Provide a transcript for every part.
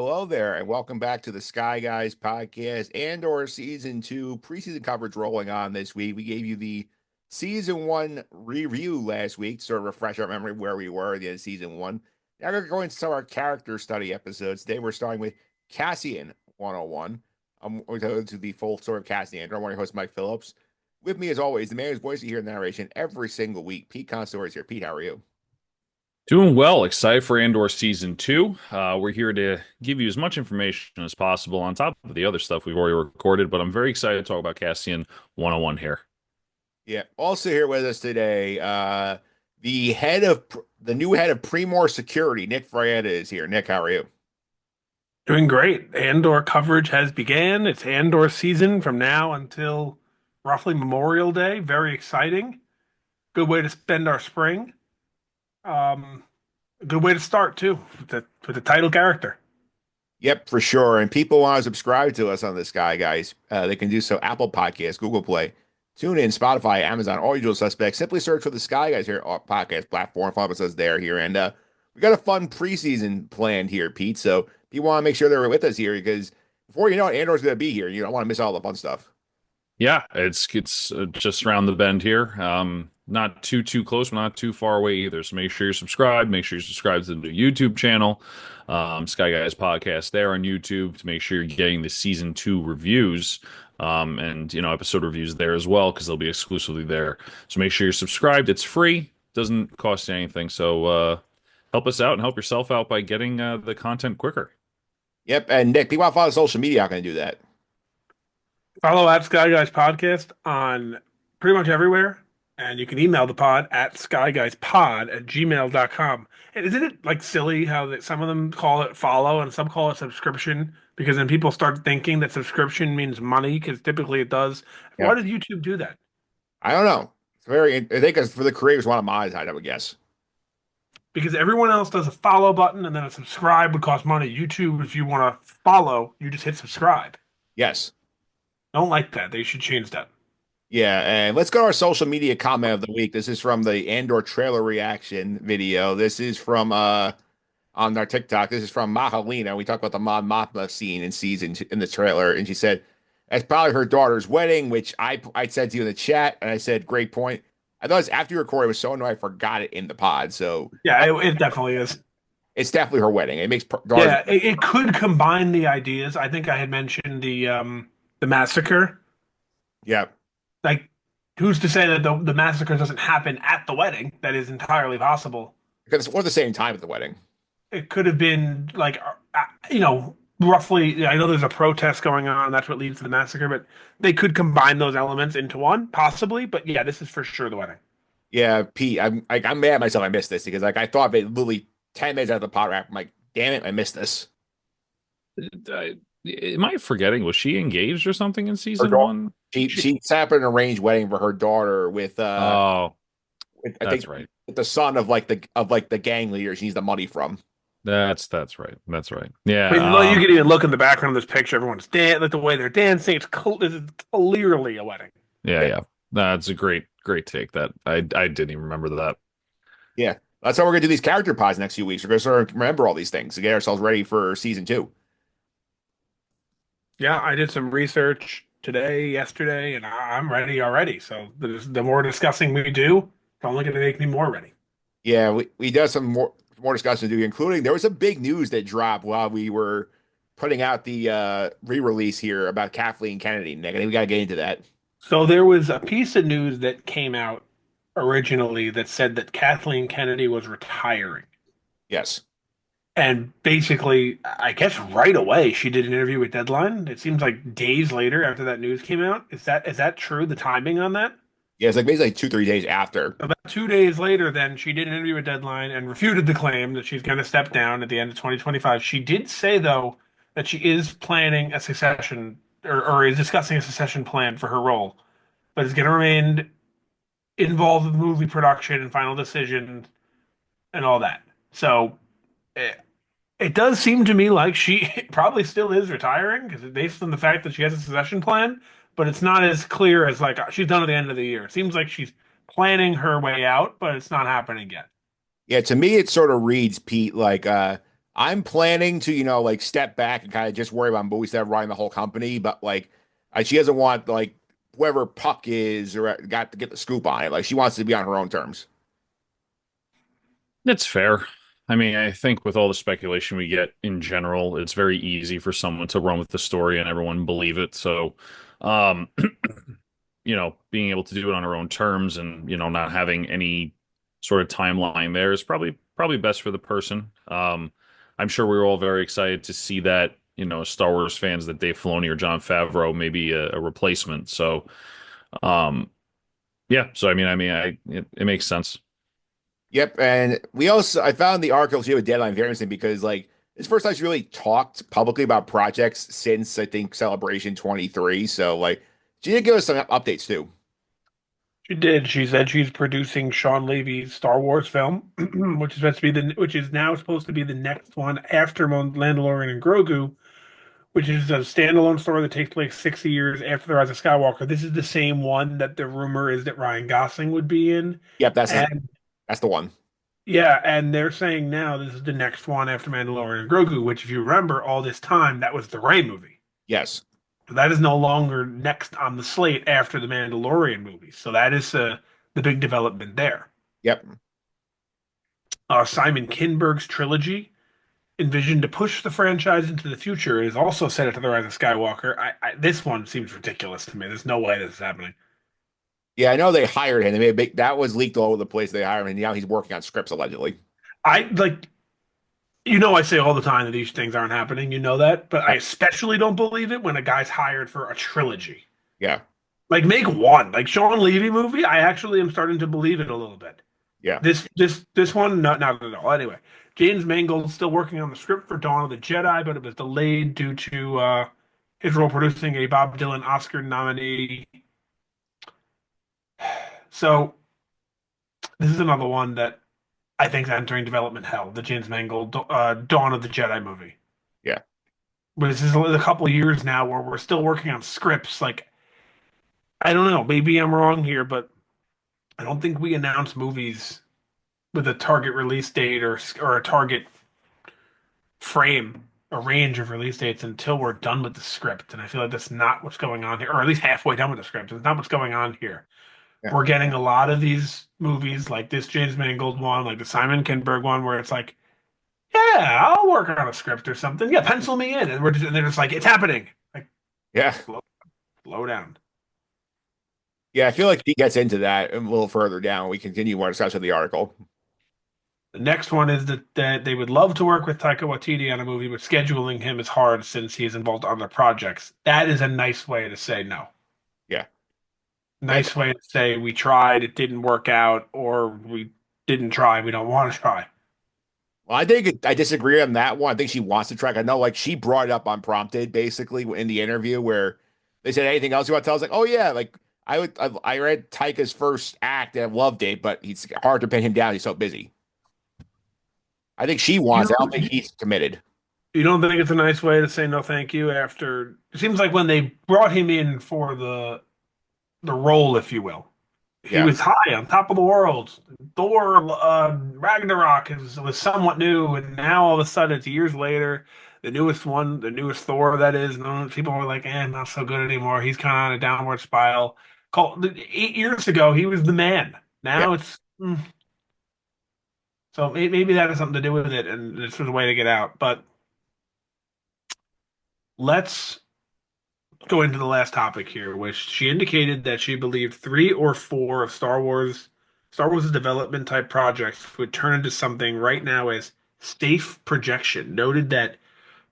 Hello there, and welcome back to the Sky Guys podcast. Andor season two preseason coverage rolling on this week. We gave you the season one review last week to sort of refresh our memory where we were at the end of season one. Now we're going to some of our character study episodes. Today we're starting with Cassian 101. We're going to the full story of Cassian Andor. I'm one of your hosts, Mike Phillips. With me, as always, the man whose voice you hear in the narration every single week, Pete Consadori is here. Pete, how are you? Doing well. Excited for Andor season two. We're here to give you as much information as possible on top of the other stuff we've already recorded, but I'm very excited to talk about Cassian 101 here. Yeah. Also here with us today, the new head of Primor Security, Nick Fraietta, is here. Nick, how are you? Doing great. Andor coverage has began. It's Andor season from now until roughly Memorial Day. Very exciting. Good way to spend our spring. Um, Good way to start too with the title character. Yep, for sure. And people want to subscribe to us on the Sky Guys. They can do so Apple Podcasts, Google Play, TuneIn, Spotify, Amazon, all usual suspects. Simply search for the Sky Guys here podcast platform. Follow us there here. And we got a fun preseason planned here, Pete. So you want to make sure they're with us here because before you know it, Andor's going to be here. You don't want to miss all the fun stuff. Yeah, it's just around the bend here. Not too close, but not too far away either. So make sure you're subscribed. Make sure you subscribe to the YouTube channel, Sky Guys Podcast there on YouTube to make sure you're getting the season two reviews, and episode reviews there as well because they'll be exclusively there. So make sure you're subscribed. It's free, doesn't cost you anything. So help us out and help yourself out by getting the content quicker. Yep. And Nick, if you want to follow social media, how can I do that? Follow at Sky Guys Podcast on pretty much everywhere. And you can email the pod at skyguyspod@gmail.com. And isn't it like silly how some of them call it follow and some call it subscription? Because then people start thinking that subscription means money, because typically it does. Why Yep. did YouTube do that? I don't know. It's very, I think it's for the creators want to monetize, I would guess. Because everyone else does a follow button and then a subscribe would cost money. YouTube, if you want to follow, you just hit subscribe. Yes. Don't like that. They should change that. Yeah, and let's go to our social media comment of the week. This is from the Andor trailer reaction video. This is from on our TikTok. This is from Mahalina. We talked about the Mon Mothma scene in the trailer, and she said that's probably her daughter's wedding, which I said to you in the chat, and I said great point. I thought it was after you recorded, it was so annoying I forgot it in the pod. So Yeah, it definitely is. it's definitely her wedding. It makes daughters. Yeah, it could combine the ideas. I think I had mentioned the massacre. Yeah, Like, who's to say that the massacre doesn't happen at the wedding? That is entirely possible. because it's at the same time at the wedding. It could have been like, roughly. I know there's a protest going on. That's what leads to the massacre, but they could combine those elements into one, possibly. But yeah, this is for sure the wedding. Yeah, Pete, I'm mad at myself. I missed this because I thought of it literally 10 minutes after the pod wrap. I'm like, damn it, I missed this. Am I forgetting? Was she engaged or something in Her season daughter, one? she set up an arranged wedding for her daughter Oh, with I think that's right. with the son of the gang leader she needs the money from. That's right. That's right. I mean, Yeah. well, you can even look in the background of this picture. Everyone's like the way they're dancing. It's clearly a wedding. Yeah. That's a great take. That I didn't even remember that. Yeah. That's how we're gonna do these character pods next few weeks. We're gonna sort of remember all these things to get ourselves ready for season two. Yeah, I did some research today, yesterday, and I'm ready already. So the more discussing we do, it's only going to make me more ready. Yeah, we did some more discussion to do, including there was a big news that dropped while we were putting out the re-release here about Kathleen Kennedy. Nick, I think we gotta get into that. So there was a piece of news that came out originally that said that Kathleen Kennedy was retiring. Yes. And basically, I guess right away she did an interview with Deadline. It seems like days later after that news came out. Is that true? The timing on that? Yeah, it's like basically 2, 3 days after. About 2 days later, then she did an interview with Deadline and refuted the claim that she's going to step down at the end of 2025. She did say, though, that she is planning a succession or is discussing a succession plan for her role, but is going to remain involved with movie production and final decision and all that. So it does seem to me like she probably still is retiring because based on the fact that she has a succession plan, but it's not as clear as like she's done at the end of the year. It seems like she's planning her way out, but it's not happening yet. Yeah, to me it sort of reads, Pete, like I'm planning to, like step back and kind of just worry about movies that are running the whole company. But like, she doesn't want like whoever Puck is or got to get the scoop on it. Like, she wants to be on her own terms. That's fair. I mean, I think with all the speculation we get in general, it's very easy for someone to run with the story and everyone believe it. So, um, being able to do it on our own terms and, not having any sort of timeline there is probably best for the person. I'm sure we were all very excited to see that, Star Wars fans, that Dave Filoni or Jon Favreau may be a replacement. So, um, yeah. So it makes sense. Yep, and I found the article she with Deadline very interesting because like it's the first time she really talked publicly about projects since I think Celebration 23. So like she did give us some updates too. She did. She said she's producing Sean Levy's Star Wars film, which is now supposed to be the next one after Mandalorian and Grogu, which is a standalone story that takes place 60 years after the Rise of Skywalker. This is the same one that the rumor is that Ryan Gosling would be in. Yep, And that's the one. yeah, and they're saying now this is the next one after Mandalorian and Grogu, which if you remember all this time, that was the Rey movie. Yes. So that is no longer next on the slate after the Mandalorian movie. So that is the big development there. Yep. Simon Kinberg's trilogy, envisioned to push the franchise into the future, is also set it to the Rise of Skywalker. This one seems ridiculous to me. There's no way this is happening. Yeah, I know they hired him. They made a big that was leaked all over the place. They hired him, and now he's working on scripts allegedly. I like, I say all the time that these things aren't happening. You know that, but I especially don't believe it when a guy's hired for a trilogy. Yeah. Like, make one, like Sean Levy movie. I actually am starting to believe it a little bit. Yeah. This one, not at all. Anyway, James Mangold's still working on the script for Dawn of the Jedi, but it was delayed due to his role producing a Bob Dylan Oscar nominee. So this is another one that I think is entering development hell. The James Mangold Dawn of the Jedi movie. Yeah. But this is a couple of years now where we're still working on scripts. Like, I don't know. Maybe I'm wrong here, but I don't think we announce movies with a target release date or a target frame, a range of release dates until we're done with the script. And I feel like that's not what's going on here, or at least halfway done with the script. It's not what's going on here. Yeah. We're getting a lot of these movies, like this James Mangold one, like the Simon Kinberg one, where it's like, yeah, I'll work on a script or something. Yeah, pencil me in, and they're just like, it's happening. Like, Yeah. slow down. Yeah, I feel like he gets into that a little further down. We continue more discussion of the article. The next one is that they would love to work with Taika Waititi on a movie, but scheduling him is hard since he is involved on other projects. That is a nice way to say no. Yeah. And Nice way to say we tried, it didn't work out, or we didn't try, we don't want to try. well, I think I disagree on that one. I think she wants to track. I know, like she brought it up unprompted, basically in the interview where they said anything else you want to tell. I was like, oh yeah, like I read Taika's first act and I loved it, but he's hard to pin him down. He's so busy. I think she You wants it. I don't don't, think he's committed. you don't think it's a nice way to say no thank you after it seems like when they brought him in for the role, if you will. He Yeah. was high on top of the world. Thor Ragnarok was somewhat new, and now all of a sudden it's years later. The newest one, the newest Thor, that is. And people were like, not so good anymore. He's kind of on a downward spiral. 8 years ago, he was the man. Yeah. Now it's. So maybe that has something to do with it, and it's a way to get out. But let's go into the last topic here, which she indicated that she believed three or four of Star Wars development type projects would turn into something right now as safe projection. Noted that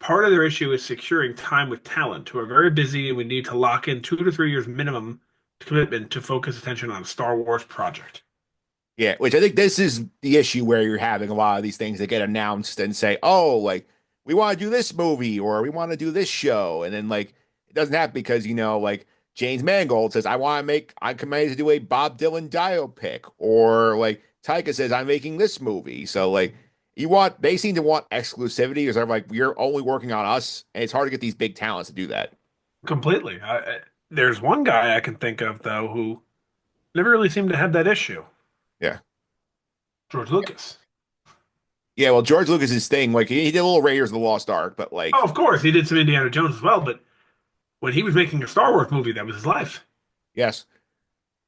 part of their issue is securing time with talent who are very busy and would need to lock in 2 to 3 years minimum commitment to focus attention on a Star Wars project. Yeah, which I think this is the issue where you're having a lot of these things that get announced and say, oh, like we want to do this movie or we want to do this show. And then like it doesn't happen because, like James Mangold says, I'm committed to do a Bob Dylan biopic, or like Taika says, I'm making this movie. So like they seem to want exclusivity because they're like, we're only working on us. And it's hard to get these big talents to do that. Completely. There's one guy I can think of, though, who never really seemed to have that issue. Yeah. George Lucas. Yeah, well, George Lucas's thing, like he did a little Raiders of the Lost Ark, but Oh, like, of course, he did some Indiana Jones as well, but when he was making a Star Wars movie, that was his life. yes,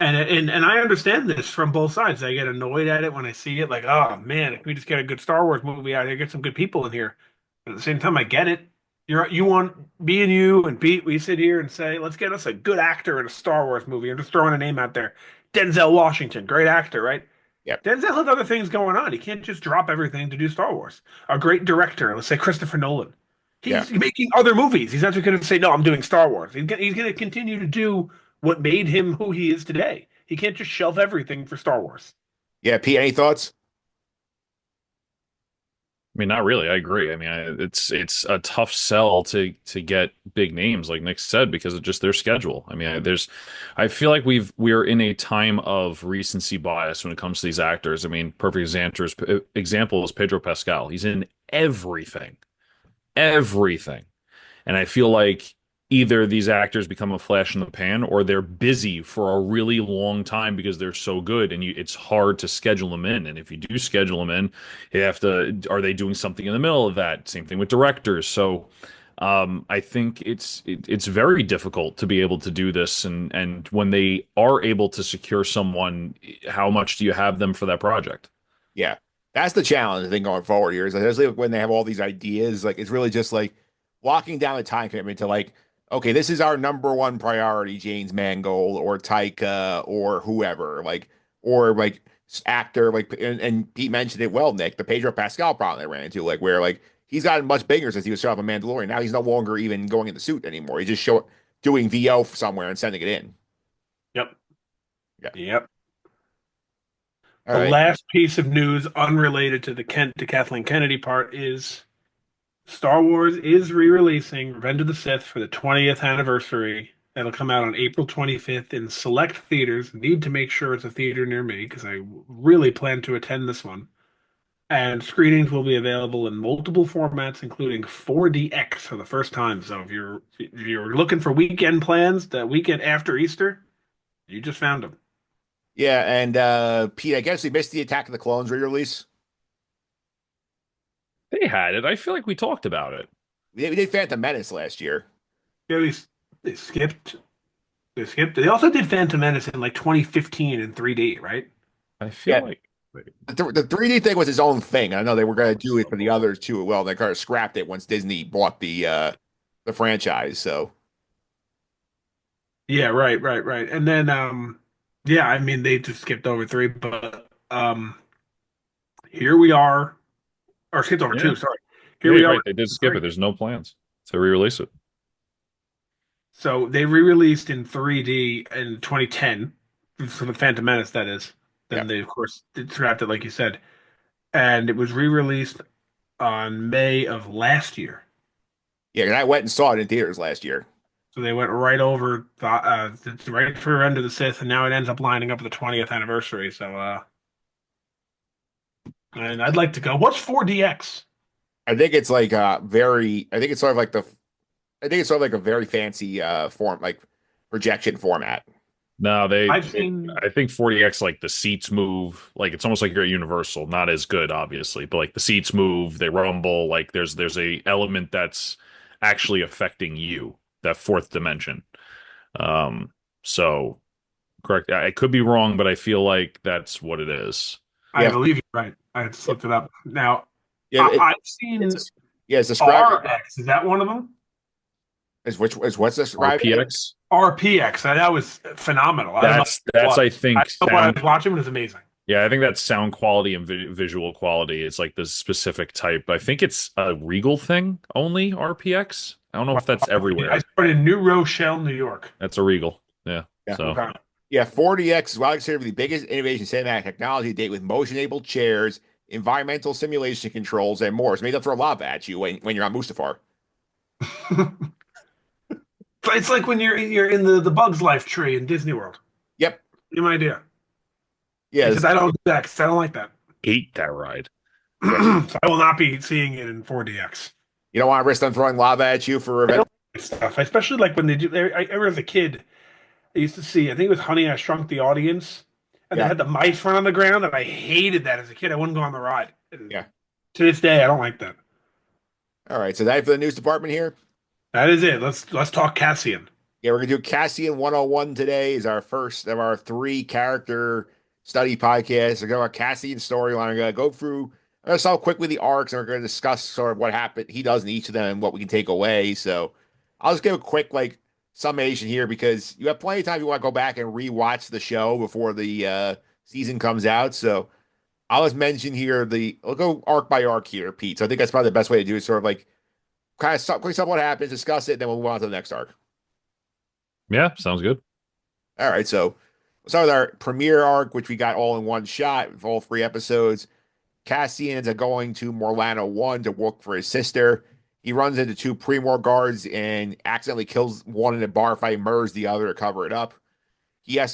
And I understand this from both sides. I get annoyed at it when I see it, like, oh man, if we just get a good Star Wars movie out here, get some good people in here. But at the same time, I get it. You want me and you and Pete, we sit here and say, let's get us a good actor in a Star Wars movie. I'm just throwing a name out there. Denzel Washington, great actor, right? yep, Denzel has other things going on. He can't just drop everything to do Star Wars. A great director, let's say Christopher Nolan. yeah. He's making other movies. He's not just going to say, no, I'm doing Star Wars. He's going to continue to do what made him who he is today. He can't just shelve everything for Star Wars. Yeah, Pete, any thoughts? I mean, not really. I agree. I mean, it's a tough sell to get big names, like Nick said, because of just their schedule. I mean, I feel like we're in a time of recency bias when it comes to these actors. I mean, perfect example is Pedro Pascal. He's in everything, everything. And I feel like either these actors become a flash in the pan or they're busy for a really long time because they're so good and it's hard to schedule them in. And if you do schedule them in, are they doing something in the middle of that? Same thing with directors. So I think it's very difficult to be able to do this. And when they are able to secure someone, how much do you have them for that project? Yeah, that's the challenge I think going forward here is especially when they have all these ideas, like it's really just like locking down the time commitment to like, okay, this is our number one priority, James Mangold or Taika or whoever, like or like actor, like and Pete mentioned it well, Nick, the Pedro Pascal problem they ran into, like where like he's gotten much bigger since he was showing up in Mandalorian. Now he's no longer even going in the suit anymore. He's just doing VO somewhere and sending it in. Yep. Yeah. Yep. All The right. last piece of news unrelated to the Kent to Kathleen Kennedy part is Star Wars is re-releasing Revenge of the Sith for the 20th anniversary. That'll come out on April 25th in select theaters. Need to make sure it's a theater near me because I really plan to attend this one. And screenings will be available in multiple formats, including 4DX for the first time. So if you're looking for weekend plans, the weekend after Easter, you just found them. Yeah, and Pete, I guess we missed the Attack of the Clones re-release. They had it. I feel like we talked about it. We did Phantom Menace last year. Yeah, they skipped. They skipped. They also did Phantom Menace in like 2015 in 3D, right? I feel Yeah, like the 3D thing was its own thing. I know they were going to do it for the others too. Well, they kind of scrapped it once Disney bought the franchise. So Yeah, right. And then yeah, I mean they just skipped over three, but here we are, or skipped over yeah. two, sorry. Here Yeah, we you're are right. They did with skip three. it. There's no plans to re-release it. So they re-released in 3D in 2010 for the Phantom Menace, that is. yeah, Then they of course did scrapped it like you said. And it was re-released on May of last year. yeah. And I went and saw it in theaters last year. So they went right over right for End of the Sith, and now it ends up lining up with the 20th anniversary. So and I'd like to go. What's 4DX? I think it's like very. I think it's sort of like the. I think it's sort of like a very fancy form, like projection format. No, I've seen. I think 40X, like the seats move, like it's almost like you're at Universal. Not as good, obviously, but like the seats move, they rumble. Like there's a element that's actually affecting you, that fourth dimension. Um, so correct. I could be wrong, but I feel like that's what it is. I Yeah, believe you're right. I had looked it up. Now yeah. I've It's seen yeah. It's described RX. Is that one of them? as which is what's described. RPX. RPX. That was phenomenal. I don't know That's what. I I think don't know what I sound. was watching, but it's amazing. Yeah, I think that's sound quality and visual quality. It's like the specific type. I think it's a Regal thing only, RPX. I don't know if that's I everywhere. started in New Rochelle, New York. That's a Regal. Yeah. Yeah. So Okay. Yeah, 40X is widely considered to be the biggest innovation in cinematic technology to date with motion-enabled chairs, environmental simulation controls, and more. It's made up for a lava at you when you're on Mustafar. It's like when you're in the Bugs Life tree in Disney World. Yep. Same idea. Yes. Because I don't do that because I don't like that. hate that ride. Yeah. So I will not be seeing it in 4DX. You don't want to risk them throwing lava at you for revenge. Stuff, especially like when they do. I remember as a kid, I used to see. I think it was Honey I Shrunk the Audience, and they Yeah. had the mice run on the ground, and I hated that as a kid. I wouldn't go on the ride. Yeah. To this day, I don't like that. All right, so that for the news department here. That is it. Let's talk Cassian. Yeah, we're gonna do Cassian 101 today. Is our first of our three character study podcasts. We're going to Cassian's storyline. We're gonna go through. I'm gonna solve quickly the arcs, and we're gonna discuss sort of what happened he does in each of them and what we can take away. So I'll just give a quick summation here because you have plenty of time if you want to go back and rewatch the show before the season comes out. So I'll just mention here we'll go arc by arc here, Pete. So I think that's probably the best way to do it. Sort of kind of quick stuff what happens, discuss it, then we'll move on to the next arc. Yeah, sounds good. All right, so we'll start with our premiere arc, which we got all in one shot with all three episodes. Cassian ends up going to Morlano 1 to work for his sister. He runs into two Pre-Mor guards and accidentally kills one in a bar fight, murders the other to cover it up.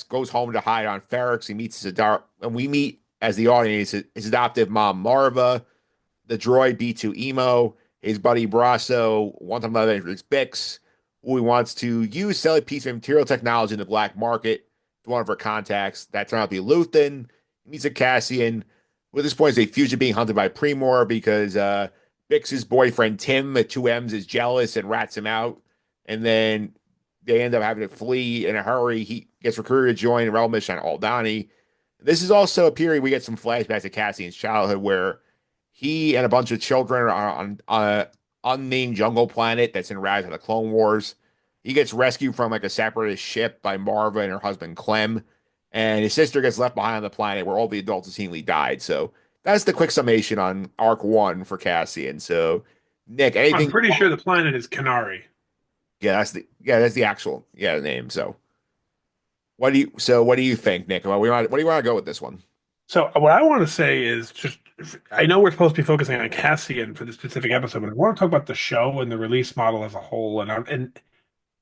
Goes home to hide on Ferrex. He meets and we meet as the audience his adoptive mom Marva, the droid B2 Emo, his buddy Brasso, one-time love interest Bix, who he wants to use sell a piece of material technology in the black market to one of her contacts. That turned out to be Luthen. He meets a Cassian. At this point, is a fugitive being hunted by Pre-Mor because Bix's boyfriend Tim at 2M's is jealous and rats him out. And then they end up having to flee in a hurry. He gets recruited to join a rebel mission on Aldani. This is also a period we get some flashbacks to Cassian's childhood where he and a bunch of children are on an unnamed jungle planet that's in Rise of the Clone Wars. He gets rescued from a separatist ship by Marva and her husband Clem, and his sister gets left behind on the planet where all the adults seemingly died. So that's the quick summation on Arc 1 for Cassian. So, Nick, I'm anything? pretty sure the planet is Canary. That's the actual name. So what do you think, Nick? What do you want to go with this one? So what I want to say is just I know we're supposed to be focusing on Cassian for this specific episode, but I want to talk about the show and the release model as a whole. And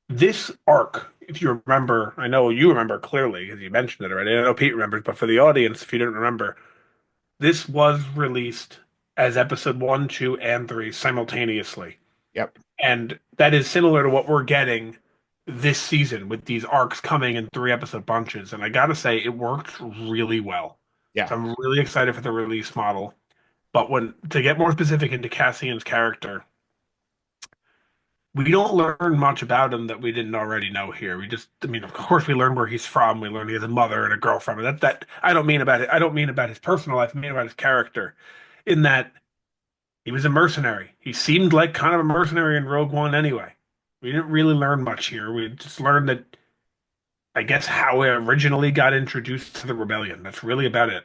this arc, if you remember, I know you remember clearly because you mentioned it already. I know Pete remembers, but for the audience, if you didn't remember, this was released as episode one, two, and three simultaneously. Yep. And that is similar to what we're getting this season with these arcs coming in three episode bunches. And I gotta say, it worked really well. Yeah. So I'm really excited for the release model. But when to get more specific into Cassian's character, we don't learn much about him that we didn't already know here. I mean, of course, we learn where he's from. We learn he has a mother and a girlfriend. But that I don't mean about it. I don't mean about his personal life. I mean about his character, in that he was a mercenary. He seemed like kind of a mercenary in Rogue One anyway. We didn't really learn much here. We just learned that, I guess, how he originally got introduced to the rebellion. That's really about it.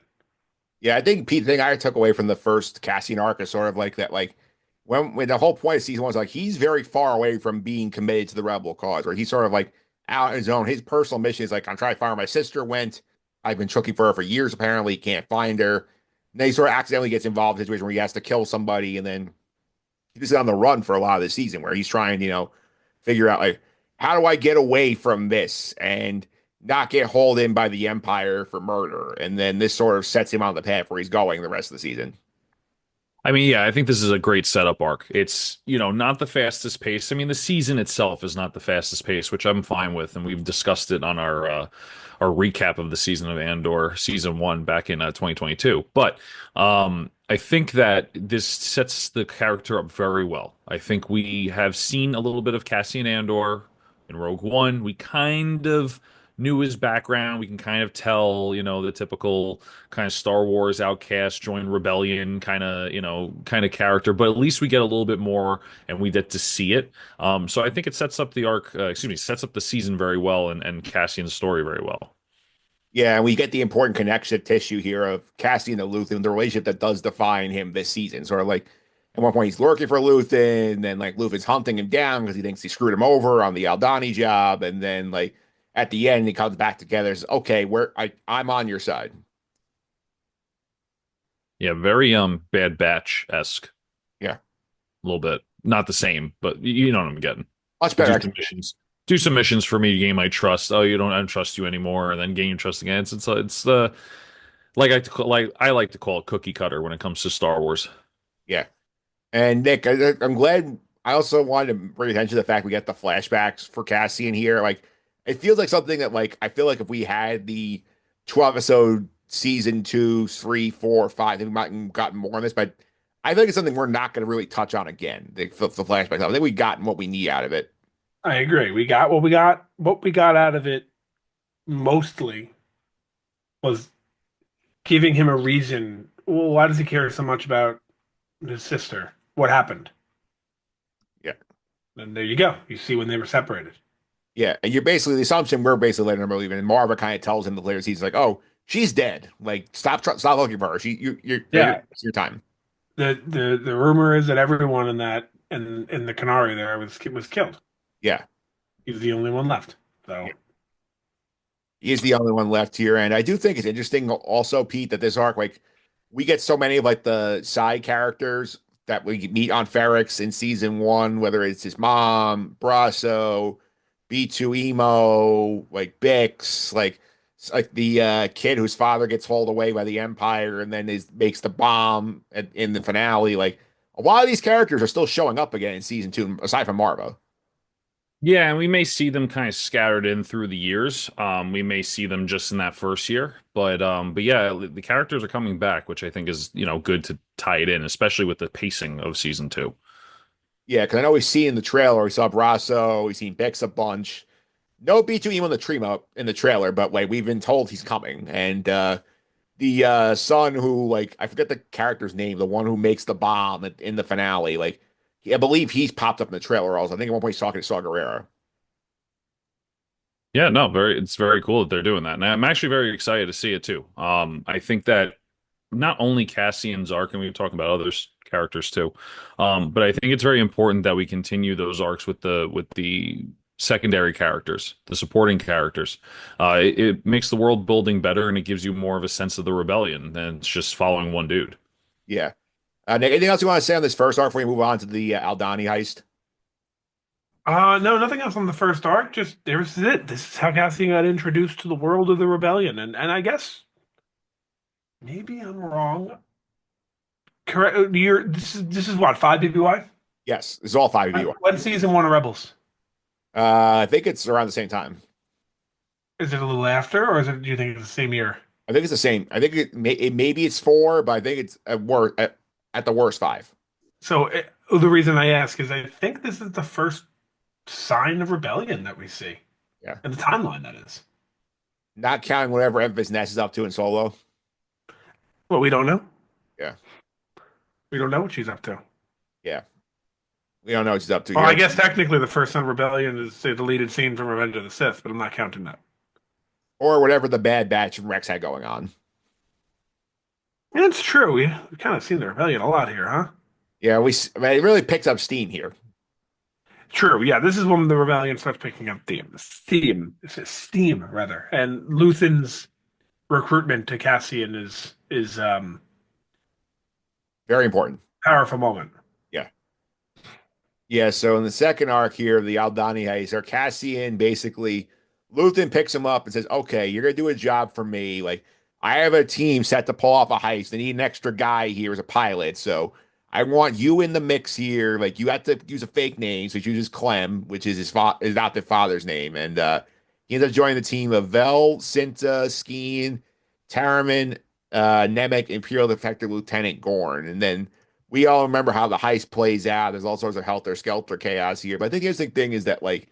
Yeah, I think Pete, the thing I took away from the first Cassian arc is sort of like that, when the whole point of season one is he's very far away from being committed to the rebel cause, where he's sort of out on his own. His personal mission is I'm trying to find where my sister went. I've been looking for her for years, apparently, can't find her. And then he sort of accidentally gets involved in a situation where he has to kill somebody, and then he's on the run for a lot of the season where he's trying, figure out how do I get away from this and not get hauled in by the Empire for murder. And then this sort of sets him on the path where he's going the rest of the season. I mean, yeah, I think this is a great setup arc. It's, not the fastest pace. I mean, the season itself is not the fastest pace, which I'm fine with, and we've discussed it on our recap of the season of Andor, season one back in 2022. But I think that this sets the character up very well. I think we have seen a little bit of Cassian Andor in Rogue One. We kind of knew his background. We can kind of tell, the typical kind of Star Wars outcast, join rebellion kind of character. But at least we get a little bit more, and we get to see it. So I think it sets up the arc. Sets up the season very well, and Cassian's story very well. Yeah, and we get the important connection tissue here of Cassian and Luthen, the relationship that does define him this season. Sort of at one point he's lurking for Luthen, then Luthen's hunting him down because he thinks he screwed him over on the Aldani job, and then at the end he comes back together. Says, okay, I'm on your side. Yeah, very Bad Batch-esque. Yeah, a little bit. Not the same, but you know what I'm getting. Much better. Do some missions for me to gain my trust. Oh, I don't trust you anymore, and then gain your trust again. It's I like to call it cookie cutter when it comes to Star Wars. Yeah, and Nick, I'm glad. I also wanted to bring attention to the fact we get the flashbacks for Cassian here. It feels like something that I feel like if we had the 12 episode season 2, 3, 4, 5, I think we might have gotten more on this, but I think it's something we're not going to really touch on again. The flashback. I think we gotten what we need out of it. I agree. We got what we got. What we got out of it mostly was giving him a reason. Well, why does he care so much about his sister? What happened? Yeah. And there you go. You see when they were separated. Yeah, and you're basically the assumption we're basically letting him believe in. And Marva kind of tells him the players he's like, "Oh, she's dead. Like, stop looking for her. You're Yeah. wasting your time." The rumor is that everyone in that in the Canary there was killed. Yeah, He's the only one left. So yeah. He is the only one left here, and I do think it's interesting also, Pete, that this arc, like, we get so many of like the side characters that we meet on Ferrex in season one, whether it's his mom, Brasso, B2 Emo, like Bix, like like the kid whose father gets hauled away by the Empire and then makes the bomb in the finale. Like a lot of these characters are still showing up again in season two, aside from Marva. Yeah, and we may see them kind of scattered in through the years. We may see them just in that first year, but yeah, the characters are coming back, which I think is, good to tie it in, especially with the pacing of season two. Yeah, because I know we've seen in the trailer, we saw Brasso, we've seen Bix a bunch. No B2 Emo in the Trimo in the trailer, but like we've been told he's coming. And the son who, like, I forget the character's name, the one who makes the bomb in the finale, like I believe he's popped up in the trailer also. I think at one point he's talking to Saw Gerrera. Yeah, no, it's very cool that they're doing that. And I'm actually very excited to see it too. I think that not only Cassian's arc, and we've talked about other characters too, but I think it's very important that we continue those arcs with the secondary characters, the supporting characters. It makes the world building better, and it gives you more of a sense of the rebellion than it's just following one dude. Yeah. Nick, anything else you want to say on this first arc before we move on to the Aldani heist? no, nothing else on the first arc. Just there's it. This is how Cassian got introduced to the world of the rebellion, and I guess maybe I'm wrong. Correct. This is what, 5 BBY? Yes, it's all five of you. When season one of Rebels? I think it's around the same time. Is it a little after, or do you think it's the same year? I think it's the same. I think maybe it's four, but I think it's at the worst five. So the reason I ask is I think this is the first sign of rebellion that we see Yeah. in the timeline. That is. Not counting whatever Memphis Ness is up to in Solo. Well, we don't know. Yeah. We don't know what she's up to. Yeah. We don't know what she's up to Well, I yet. guess technically the first Son of Rebellion is the deleted scene from Revenge of the Sith, but I'm not counting that. Or whatever the Bad Batch and Rex had going on. And it's true. We've kind of seen the rebellion a lot here, huh? Yeah, I mean, it really picks up steam here. True. Yeah, this is when the rebellion starts picking up steam rather. And Luthen's recruitment to Cassian is Very important. powerful moment. Yeah. Yeah, so in the second arc here, the Aldani heist, or Cassian basically, Luthen picks him up and says, "Okay, you're gonna do a job for me. Like, I have a team set to pull off a heist. I need an extra guy here as a pilot. So I want you in the mix here. Like, you have to use a fake name, so he chooses Clem, which is his adopted father's name. And he ends up joining the team of Vel, Cinta, Skeen, Taraman, Nemec, Imperial Defector Lieutenant Gorn. And then we all remember how the heist plays out. There's all sorts of helter-skelter chaos here. But I think the interesting thing is that, like,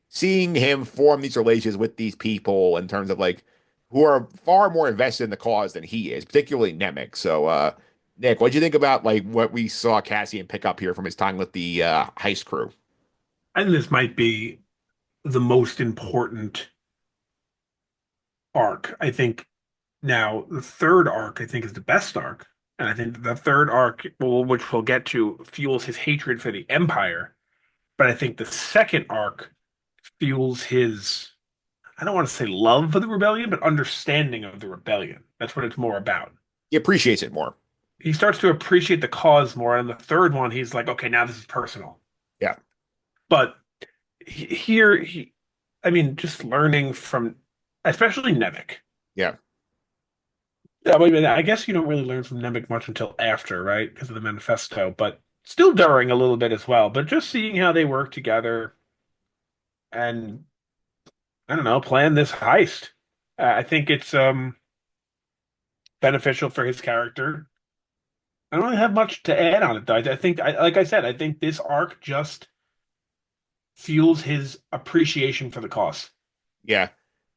seeing him form these relations with these people in terms of, like, who are far more invested in the cause than he is, particularly Nemec. So, Nick, what do you think about, like, what we saw Cassian pick up here from his time with the heist crew? I think this might be the most important arc. I think now the third arc, I think, is the best arc. And I think the third arc, well, which we'll get to, fuels his hatred for the Empire. But I think the second arc fuels his, I don't want to say love for the rebellion, but understanding of the rebellion. That's what it's more about. He appreciates it more. He starts to appreciate the cause more. And the third one, he's like, okay, now this is personal. Yeah. But here, I mean, just learning from, especially Nemec. Yeah. Yeah, I mean, I guess you don't really learn from Nemec much until after, right? Because of the manifesto, but still during a little bit as well. But just seeing how they work together and, I don't know, plan this heist. I think it's beneficial for his character. I don't really have much to add on it though. I think, like I said, I think this arc just fuels his appreciation for the cause. Yeah.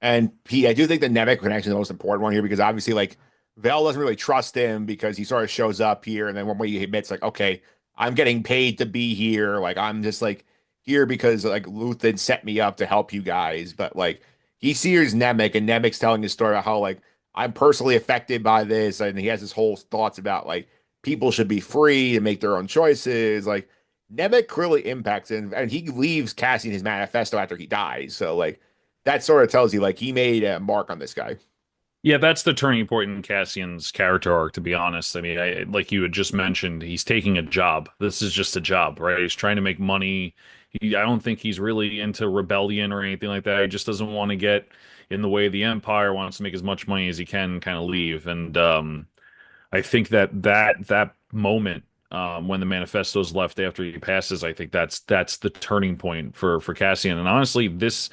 And I do think the Nemec connection is the most important one here because obviously, like, Vel doesn't really trust him because he sort of shows up here and then one way he admits, like, okay, I'm getting paid to be here. Like, I'm just like here because like Luthen set me up to help you guys. But like, he sees Nemec and Nemec's telling his story about how, like, I'm personally affected by this. And he has his whole thoughts about, like, people should be free to make their own choices. Like, Nemec clearly impacts him and he leaves Cassian his manifesto after he dies. So, like, that sort of tells you like he made a mark on this guy. Yeah, that's the turning point in Cassian's character arc, to be honest. I mean, like you had just mentioned, he's taking a job. This is just a job, right? He's trying to make money. I don't think he's really into rebellion or anything like that. He just doesn't want to get in the way of the Empire, wants to make as much money as he can, kind of leave. And I think that moment when the manifesto's left after he passes, I think that's the turning point for Cassian. And honestly, this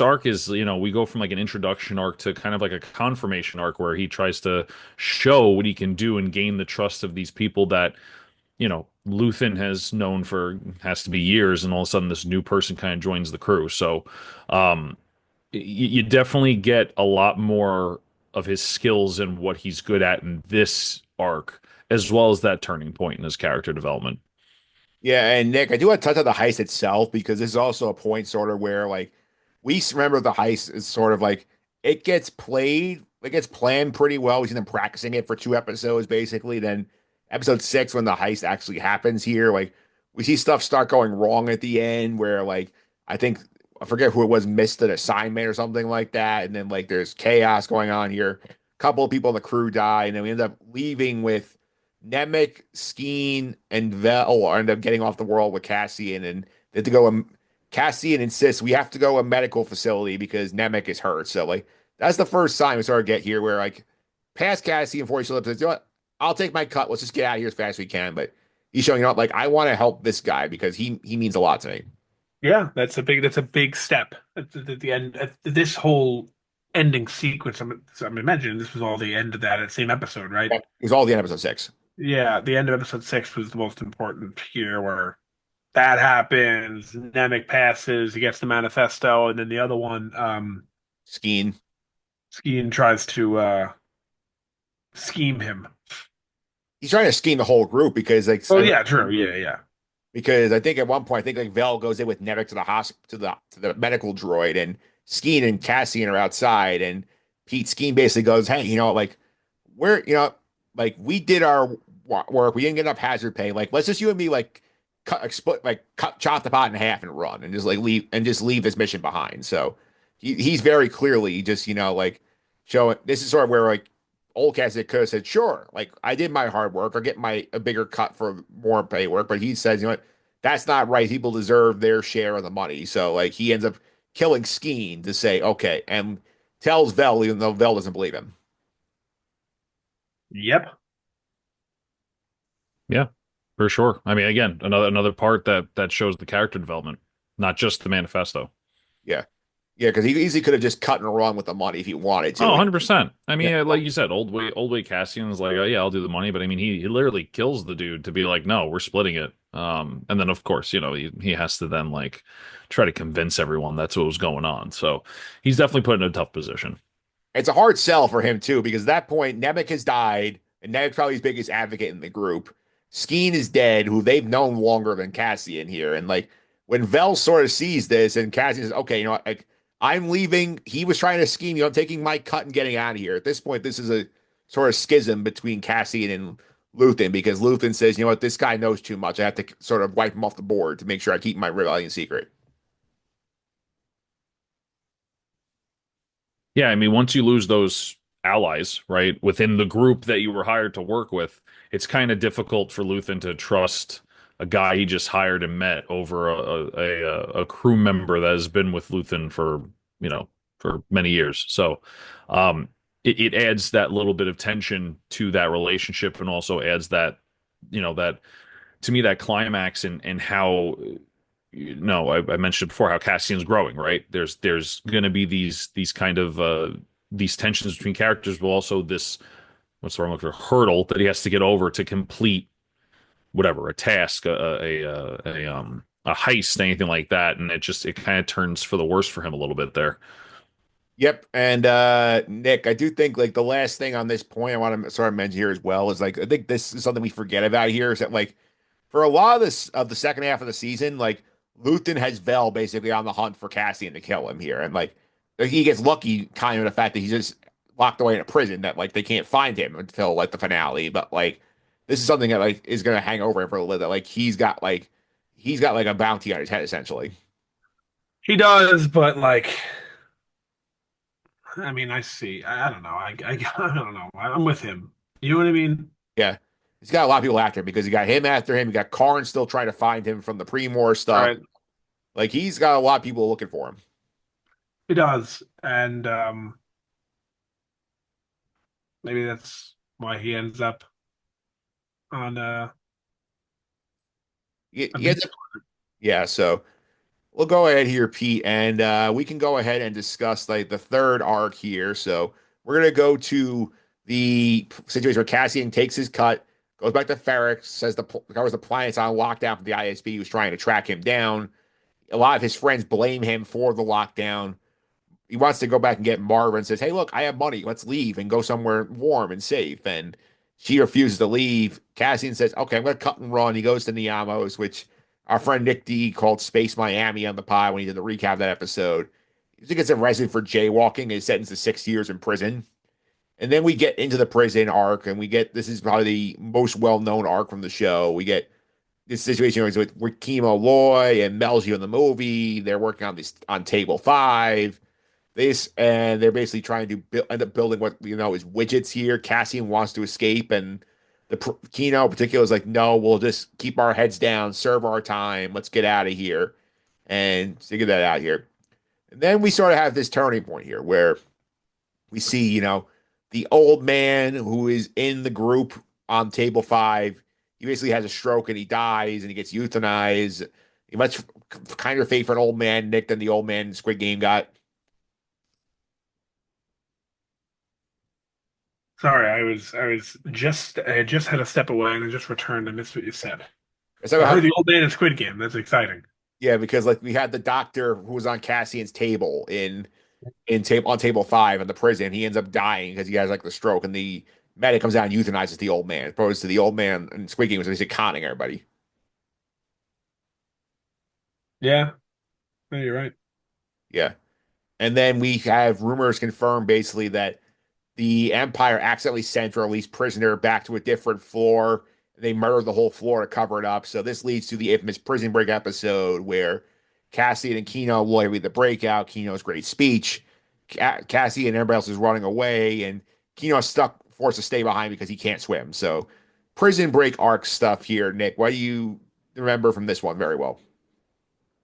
arc is, we go from like an introduction arc to kind of like a confirmation arc where he tries to show what he can do and gain the trust of these people that, Luthen has known for has to be years, and all of a sudden this new person kind of joins the crew. So um you definitely get a lot more of his skills and what he's good at in this arc, as well as that turning point in his character development. Yeah, and Nick, I do want to touch on the heist itself because this is also a point sort of where like we remember the heist is sort of like it gets planned pretty well. We see them practicing it for 2 episodes basically. Then episode 6, when the heist actually happens here, like we see stuff start going wrong at the end where like I think I forget who it was missed an assignment or something like that, and then like there's chaos going on here. A couple of people on the crew die, and then we end up leaving with Nemec, Skeen, and Vel end up getting off the world with Cassian, and they have to go. Cassian insists we have to go to a medical facility because Nemec is hurt. So like that's the first sign we sort of get here, where like past Cassian before he shows up, says, you know what, I'll take my cut. Let's just get out of here as fast as we can. But he's showing, like I want to help this guy because he means a lot to me. Yeah, that's a big step at the end. This whole ending sequence. I'm imagining this was all the end of that same episode, right? It was all the end of episode 6. Yeah, the end of episode 6 was the most important here, where that happens. Nemec passes, he gets the manifesto, and then the other one, Skeen. Skeen tries to scheme him. He's trying to scheme the whole group because like Oh yeah, true. Yeah, yeah. because I think at one point I think like Vel goes in with Nemec to the to the medical droid, and Skeen and Cassian are outside, and Pete Skeen basically goes, "Hey, like we're like we did our work, we didn't get enough hazard pay. Like let's just you and me like chop the pot in half and run, and just like leave this mission behind." So he's very clearly just like showing this is sort of where like old Cassidy could have said, sure, like I did my hard work or get a bigger cut for more pay work, but he says, what, that's not right. People deserve their share of the money. So like he ends up killing Skeen to say, okay, and tells Vel, even though Vel doesn't believe him. Yep. Yeah, for sure. I mean, again, another part that shows the character development, not just the manifesto. Yeah. Yeah, because he easily could have just cut and run with the money if he wanted Oh, to. 100%. I mean, Yeah. like you said, old way Cassian's like, oh yeah, I'll do the money, but I mean, he literally kills the dude to be like, no, we're splitting it. And then of course, he has to then like try to convince everyone that's what was going on. So he's definitely put in a tough position. It's a hard sell for him too, because at that point, Nemec has died, and Nemec's probably his biggest advocate in the group. Skeen is dead, who they've known longer than Cassian here. And like when Vel sort of sees this, and Cassian says, okay, like I'm leaving. He was trying to scheme, I'm taking my cut and getting out of here. At this point, this is a sort of schism between Cassian and Luthen, because Luthen says, you know what, this guy knows too much. I have to sort of wipe him off the board to make sure I keep my rebellion secret. Yeah, I mean, once you lose those allies, right, within the group that you were hired to work with, it's kind of difficult for Luthen to trust a guy he just hired and met over a crew member that has been with Luthen for many years. So, it adds that little bit of tension to that relationship, and also adds that, that to me that climax and how no, I mentioned before how Cassian's growing, right? There's going to be these kind of these tensions between characters, but also this what's the wrong word for hurdle that he has to get over to complete whatever a task, a heist, anything like that, and it kind of turns for the worse for him a little bit there. Yep. And Nick, I do think like the last thing on this point I want to sort of mention here as well is like I think this is something we forget about here is that like for a lot of this of the second half of the season, like Luthen has Vel basically on the hunt for Cassian to kill him here. And like, he gets lucky kind of the fact that he's just locked away in a prison that like they can't find him until like the finale. But like this is something that like is gonna hang over him for a little bit. Like he's got like a bounty on his head essentially. He does, but like, I mean, I see. I don't know. I don't know. I'm with him. You know what I mean? Yeah. He's got a lot of people after him because you got him after him. You got Karn still trying to find him from the pre-Mor stuff. Right. Like he's got a lot of people looking for him. He does, and maybe that's why he ends up on a Yeah, beach. yeah. So we'll go ahead here, Pete, and we can go ahead and discuss like the third arc here. So we're gonna go to the situation where Cassian takes his cut, goes back to Ferrex, says covers the planet's on lockdown for the ISB who's trying to track him down. A lot of his friends blame him for the lockdown. He wants to go back and get Marva and says, "Hey, look, I have money. Let's leave and go somewhere warm and safe." And she refuses to leave. Cassian says, "Okay, I'm going to cut and run." He goes to Niamos, which our friend Nick D called Space Miami on the pod when he did the recap of that episode. He gets arrested for jaywalking and is sentenced to 6 years in prison. And then we get into the prison arc, and we get this is probably the most well-known arc from the show. We get this situation with Kimo Loy and Melji in the movie. They're working on this on table five. This and they're basically trying to end up building what is widgets here. Cassian wants to escape, and Kino in particular is like, no, we'll just keep our heads down, serve our time, let's get out of here, and figure that out here. And then we sort of have this turning point here where we see, the old man who is in the group on table five. He basically has a stroke and he dies and he gets euthanized. He much kinder fate for an old man, Nick, than the old man in Squid Game got. Sorry, I had just had to step away and I just returned and missed what you said. So I how, heard the old man in Squid Game. That's exciting. yeah, because like we had the doctor who was on Cassian's table in table on table five in the prison. He ends up dying because he has like the stroke, and the medic comes out and euthanizes the old man, as opposed to the old man in Squid Game was basically conning everybody. Yeah, no, you're right. Yeah. And then we have rumors confirmed basically that the Empire accidentally sent or released prisoner back to a different floor. They murdered the whole floor to cover it up. So this leads to the infamous prison break episode where Cassie and Kino will read the breakout. Kino's great speech. Cassie and everybody else is running away, and Kino's stuck, forced to stay behind because he can't swim. So prison break arc stuff here, Nick. What do you remember from this one very well?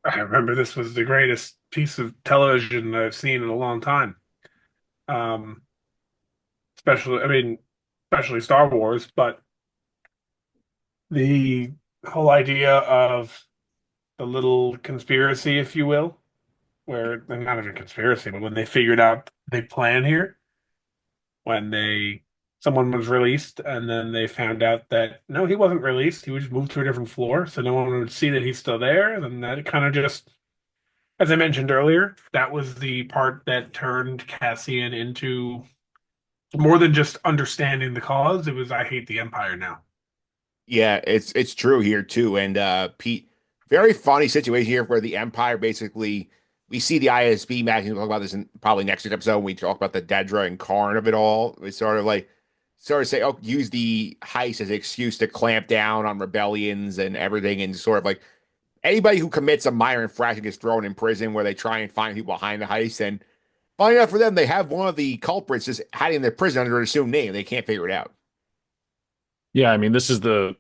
I remember this was the greatest piece of television I've seen in a long time. Um, especially Star Wars, but the whole idea of the little conspiracy, if you will, where not even conspiracy, but when they figured out the plan here, when they someone was released and then they found out that no, he wasn't released, he was just moved to a different floor, so no one would see that he's still there, and then that kind of just, as I mentioned earlier, that was the part that turned Cassian into more than just understanding the cause. It was, I hate the Empire now. Yeah, it's true here too. And Pete, very funny situation here where the Empire basically we see the ISB match. We'll talk about this in probably next week's episode when we talk about the Dedra and Karn of it all. We sort of say, oh, use the heist as an excuse to clamp down on rebellions and everything, and sort of like anybody who commits a minor infraction gets thrown in prison where they try and find people behind the heist. And funny enough for them, they have one of the culprits just hiding in their prison under an assumed name. They can't figure it out. Yeah, I mean, this is the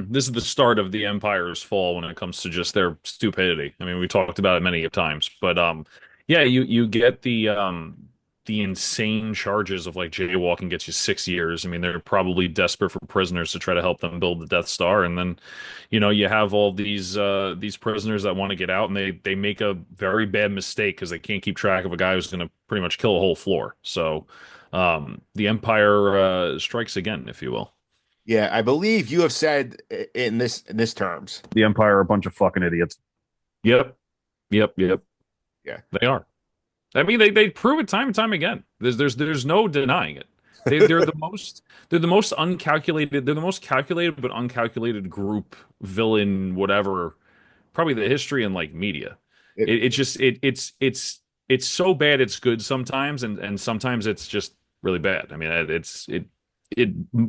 this is the start of the Empire's fall when it comes to just their stupidity. I mean, we talked about it many times, but yeah, you get the insane charges of like jaywalking gets you 6 years. I mean, they're probably desperate for prisoners to try to help them build the Death Star, and then you have all these prisoners that want to get out, and they make a very bad mistake because they can't keep track of a guy who's going to pretty much kill a whole floor. So The Empire strikes again, if you will. Yeah, I believe you have said in this terms. The Empire are a bunch of fucking idiots. Yep, yep. Yeah. They are. I mean, they prove it time and time again. There's no denying it. They're the most uncalculated. They're the most calculated but uncalculated group, villain, whatever, probably the history and like media. It, It's just it's so bad it's good sometimes, and sometimes it's just really bad. I mean, it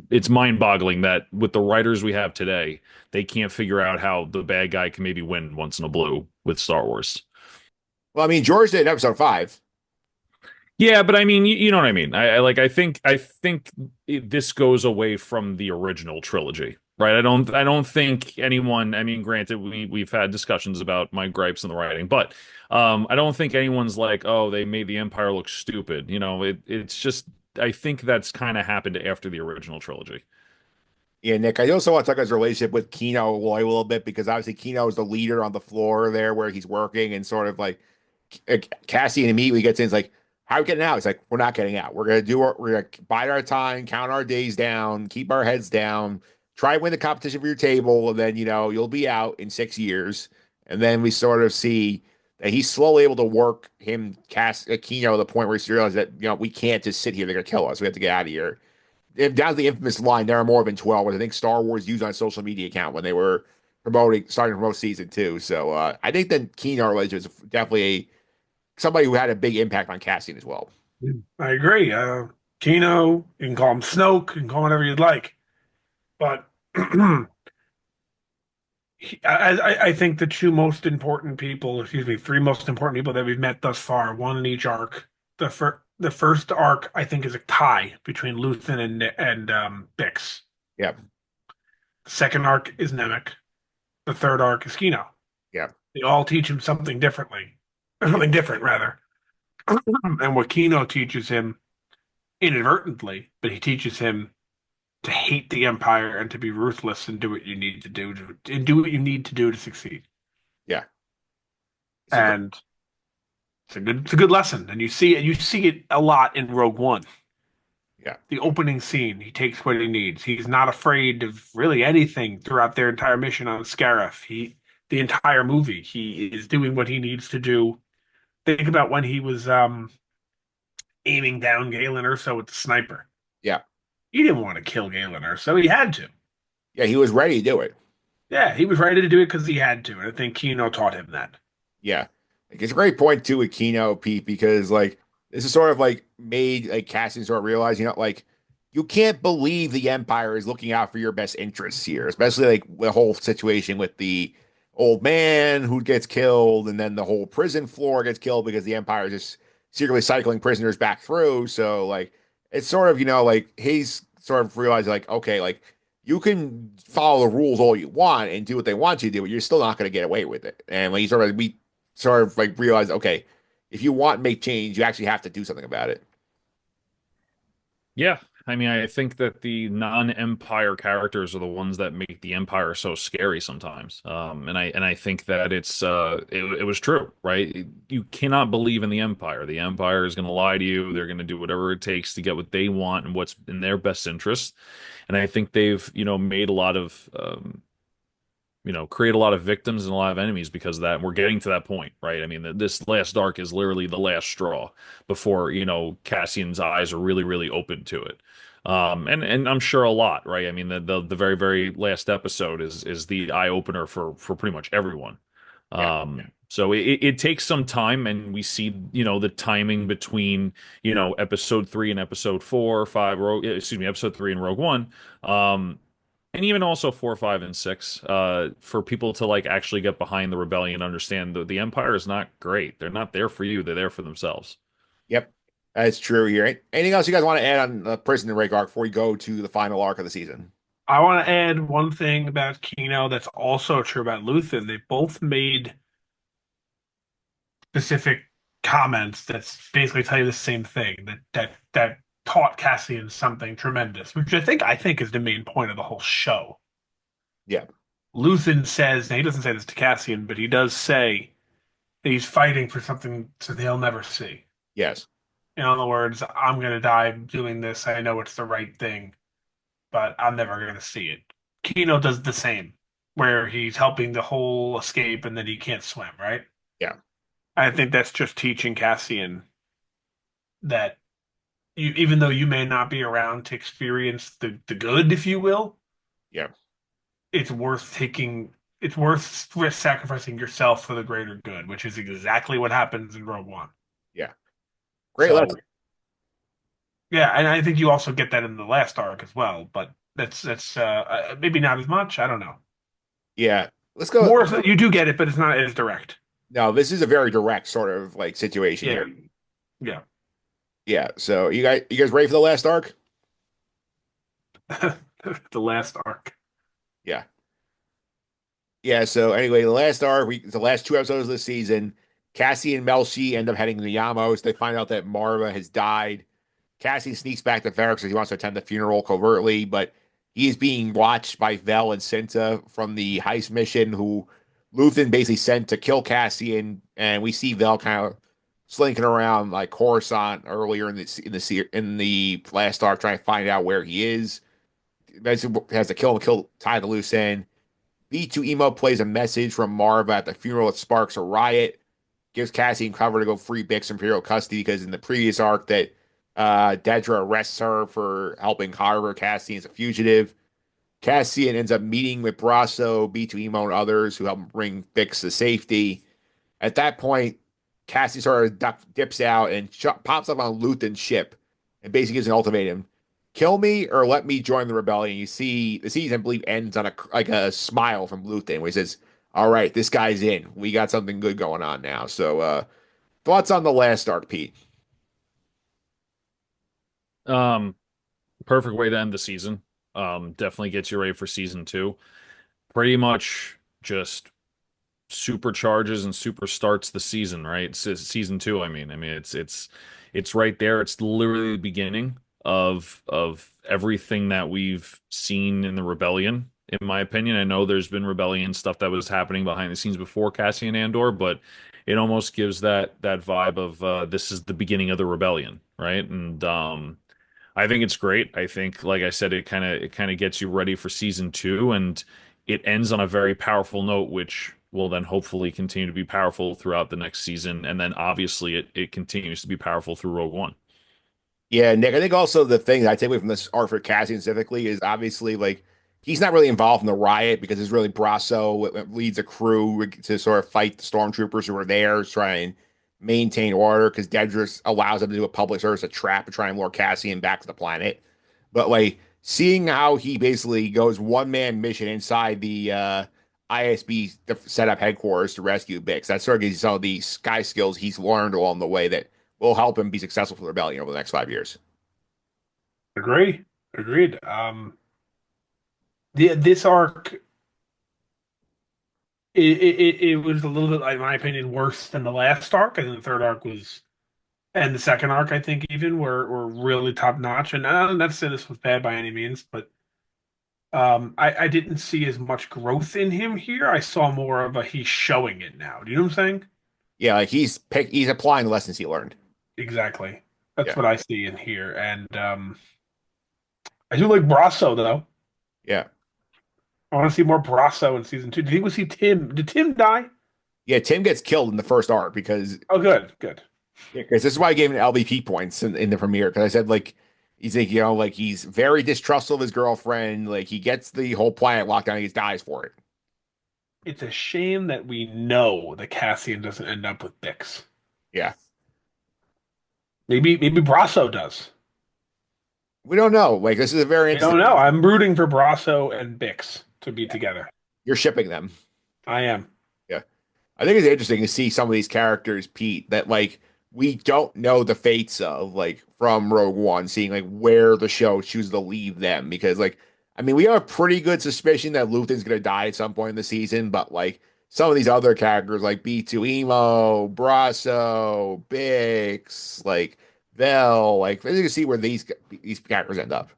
it's mind-boggling that with the writers we have today, they can't figure out how the bad guy can maybe win once in a blue with Star Wars. well, I mean, George did in episode 5. Yeah, but I mean, you know what I mean. I think this goes away from the original trilogy, right? I don't think anyone. I mean, granted, we've had discussions about my gripes in the writing, but I don't think anyone's like, oh, they made the Empire look stupid. It's just I think that's kind of happened after the original trilogy. Yeah, Nick, I also want to talk about his relationship with Kino Loy a little bit because obviously Kino is the leader on the floor there where he's working and sort of like Cassian immediately gets in. It's like, how are we getting out? He's like, we're not getting out. We're gonna bide our time, count our days down, keep our heads down, try and win the competition for your table, and then you'll be out in 6 years. And then we sort of see that he's slowly able to work Kino to the point where he realizes that we can't just sit here. They're gonna kill us. We have to get out of here. Down to the infamous line, there are more than 12, which I think Star Wars used on a social media account when they were starting to promote season 2. So I think that Kino relationship is definitely somebody who had a big impact on casting as well. I agree. Kino, you can call him Snoke, you can call him whatever you'd like, but I think the two most important people, excuse me, three most important people that we've met thus far, one in each arc. The first arc, I think, is a tie between Luthen and Bix. Yeah, The second arc is Nemec. The third arc is Kino. yeah, They all teach him something differently, something different rather. And what Kino teaches him inadvertently, but he teaches him to hate the Empire and to be ruthless and do what you need to do and do what you need to do to succeed. yeah. It's a great, And it's a good lesson. And you see it a lot in Rogue One. yeah, The opening scene, he takes what he needs. He's not afraid of really anything throughout their entire mission on Scarif. The entire movie, he is doing what he needs to do. Think about when he was aiming down Galen Erso with the sniper. yeah, He didn't want to kill Galen Erso. He had to. yeah. He was ready to do it. Yeah, he was ready to do it because he had to. And I think Kino taught him that. Yeah, like, it's a great point too with Kino Pete because like this is sort of like made like Cassian sort of realize like you can't believe the Empire is looking out for your best interests here, especially like the whole situation with the old man who gets killed and then the whole prison floor gets killed because the Empire is just secretly cycling prisoners back through. So like it's sort of like he's sort of realizing like okay like you can follow the rules all you want and do what they want you to do, but you're still not going to get away with it. And when we sort of like realize, okay, if you want to make change, you actually have to do something about it. Yeah, I mean, I think that the non-Empire characters are the ones that make the Empire so scary sometimes. And I think that it was true, right? You cannot believe in the Empire. The Empire is going to lie to you. They're going to do whatever it takes to get what they want and what's in their best interest. And I think they've, made a lot of create a lot of victims and a lot of enemies because of that. And we're getting to that point, right? I mean, this last arc is literally the last straw before, Cassian's eyes are really, really open to it. And I'm sure a lot, right? I mean, the very, very last episode is the eye opener for pretty much everyone. Yeah. So it takes some time, and we see, the timing between, episode 3 and episode 4, 5, episode 3 and Rogue One. And even also 4, 5, and 6, for people to like actually get behind the rebellion and understand that the Empire is not great. They're not there for you. They're there for themselves. Yep, that's true here. Anything else you guys want to add on the prison break arc before we go to the final arc of the season? I want to add one thing about Kino that's also true about Luthen. They both made specific comments that basically tell you the same thing that taught Cassian something tremendous, which I think is the main point of the whole show. Yeah, Luthen says, and he doesn't say this to Cassian, but he does say that he's fighting for something that they'll never see. yes, In other words, I'm gonna die doing this. I know it's the right thing, but I'm never gonna see it. Kino does the same, where he's helping the whole escape and then he can't swim, right? Yeah, I think that's just teaching Cassian that even though you may not be around to experience the good, if you will, yeah, it's worth taking. It's worth sacrificing yourself for the greater good, which is exactly what happens in Rogue One. yeah. Great lesson. So yeah, and I think you also get that in the last arc as well, but that's maybe not as much. I don't know. Yeah. Let's go. More you do get it, but it's not as direct. No, this is a very direct sort of like situation Yeah, here. yeah. Yeah. So you guys ready for the last arc? The last arc. Yeah. Yeah. So anyway, the last arc, the last two episodes of the season, Cassie and Melshi end up heading to the Yamos. They find out that Marva has died. Cassie sneaks back to Ferrex because he wants to attend the funeral covertly, but he is being watched by Vel and Cinta from the heist mission, who Luthen basically sent to kill Cassian, and we see Vel kind of slinking around like Coruscant earlier in the last arc, trying to find out where he is. Basically, has to kill tie the loose end. B2 Emo plays a message from Marva at the funeral that sparks a riot, gives Cassian cover to go free Bix from Imperial custody because in the previous arc that Dedra arrests her for helping harbor Cassian as a fugitive. Cassian ends up meeting with Brasso, B2 Emo, and others who help him bring Bix to safety. At that point, Cassian sort of dips out and pops up on Luthen's ship and basically gives an ultimatum: kill me or let me join the rebellion. You see, the season, I believe, ends on a smile from Luthen, where he says, "All right, this guy's in. We got something good going on now." So, thoughts on the last arc, Pete? Um, Perfect way to end the season. Definitely gets you ready for season two. Pretty much just supercharges and super starts the season, right? Season two, I mean, it's right there. It's literally the beginning of everything that we've seen in the rebellion. In my opinion, I know there's been rebellion stuff that was happening behind the scenes before Cassian Andor, but it almost gives that vibe of this is the beginning of the rebellion, right? And I think it's great. I think, like I said, it kind of gets you ready for season two, and it ends on a very powerful note, which will then hopefully continue to be powerful throughout the next season, and then obviously it continues to be powerful through Rogue One. Yeah, Nick. I think also the thing that I take away from this art for Cassian specifically is obviously like he's not really involved in the riot because it's really Brasso leads a crew to sort of fight the stormtroopers who are there, to try and maintain order because Dedris allows them to do a public service, a trap to try and lure Cassian back to the planet. But like seeing how he basically goes one man mission inside the ISB set up headquarters to rescue Bix, that sort of gives you some of the sky skills he's learned along the way that will help him be successful for the rebellion over the next 5 years. Agree. Agreed. This arc it was a little bit, in my opinion, worse than the last arc. I think the third arc was, and the second arc, I think, even were really top notch. And not to say this was bad by any means, but I didn't see as much growth in him here. I saw more of a he's showing it now. Do you know what I'm saying? Yeah, like he's applying the lessons he learned. Exactly. That's Yeah, what I see in here. And I do like Brasso though. yeah, I want to see more Brasso in season two. Do you think we see Tim? Did Tim die? yeah. Tim gets killed in the first arc Oh, good, good. because this is why I gave him LVP points in the premiere because I said like he's like like he's very distrustful of his girlfriend. Like he gets the whole planet locked down, he dies for it. It's a shame that we know that Cassian doesn't end up with Bix. Yeah, Maybe Brasso does. we don't know. Like this is a very I don't interesting. know. I'm rooting for Brasso and Bix to be together. You're shipping them. I am. Yeah. I think it's interesting to see some of these characters, Pete, that like we don't know the fates of like from Rogue One, seeing like where the show chooses to leave them. Because like I mean, we have a pretty good suspicion that Luthen's gonna die at some point in the season, but like some of these other characters like B2 Emo, Brasso, Bix, like Vel, like you can see where these characters end up.